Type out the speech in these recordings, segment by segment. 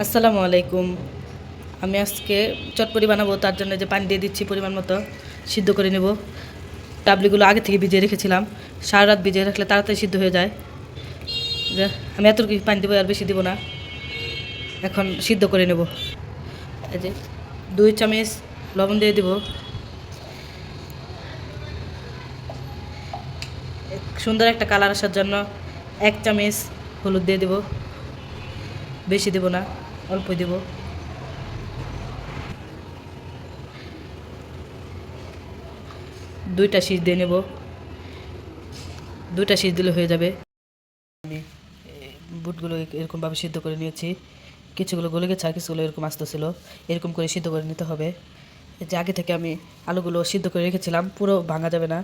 আসসালামু আলাইকুম। আমি আজকে চটপটি বানাবো, তার জন্য যে পানি দিয়ে দিচ্ছি পরিমাণ মতো, সিদ্ধ করে নেব। ডাবলিগুলো আগে থেকে ভিজিয়ে রেখেছিলাম, সারা রাত ভিজিয়ে রাখলে তাড়াতাড়ি সিদ্ধ হয়ে যায়। যে আমি এতটুকু পানি দেবো, আর বেশি দেবো না। এখন সিদ্ধ করে নেব। এই যে 2 চামচ লবণ দিয়ে দেব, সুন্দর একটা কালার আসার জন্য 1 চামচ হলুদ দিয়ে দেব, বেশি দেব না, অল্পই দেব। দুইটা শীষ দিয়ে নেব, 2টা শীষ দিলে হয়ে যাবে। আমি বুটগুলো এরকমভাবে সিদ্ধ করে নিয়েছি, কিছুগুলো গলে গেছে আর কিছুগুলো এরকম আস্ত ছিল। এরকম করে সিদ্ধ করে নিতে হবে। এই যে আগে থেকে আমি আলুগুলো সিদ্ধ করে রেখেছিলাম, পুরো ভাঙা যাবে না,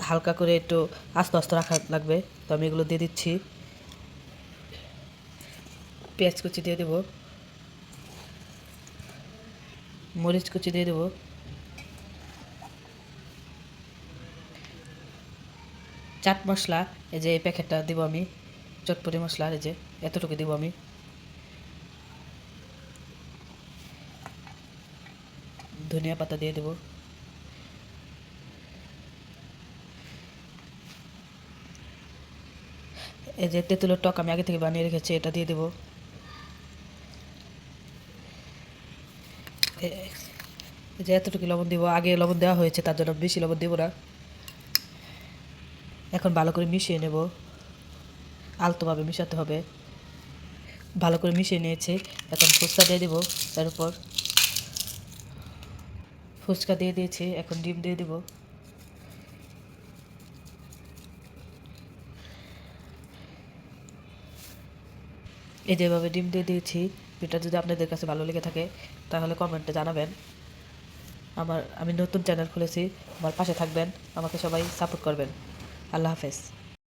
হালকা করে একটু আস্তে আস্তে রাখা লাগবে। তো আমি এগুলো দিয়ে দিচ্ছি। পেঁয়াজ কুচি দিয়ে দেবো, মরিচ কুচি দিয়ে দেবো, চাট মশলা এই যে এই প্যাকেটটা দেবো আমি, চটপটি মশলা এই যে এতটুকু দেবো আমি। ধনিয়া পাতা দিয়ে দেবো, এই যে তেঁতুলের টক আমি আগে থেকে বানিয়ে রেখেছি, এটা দিয়ে দেবো। এই যে এতটুকু লবণ দিব, আগে লবণ দেওয়া হয়েছে তার জন্য বেশি লবণ দেবো না। এখন ভালো করে মিশিয়ে নেব, আলতোভাবে মিশাতে হবে। ভালো করে মিশিয়ে নিয়েছি, এখন ফুচকা দিয়ে দেবো। তার উপর ফুচকা দিয়ে দিয়েছি, এখন ডিম দিয়ে দেবো। এই যেভাবে ডিম দিয়ে দিয়েছি। এটা যদি আপনাদের কাছে ভালো লেগে থাকে তাহলে কমেন্টে জানাবেন। আমি নতুন চ্যানেল খুলেছি, আমার পাশে থাকবেন, আমাকে সবাই সাপোর্ট করবেন। আল্লাহ হাফেজ।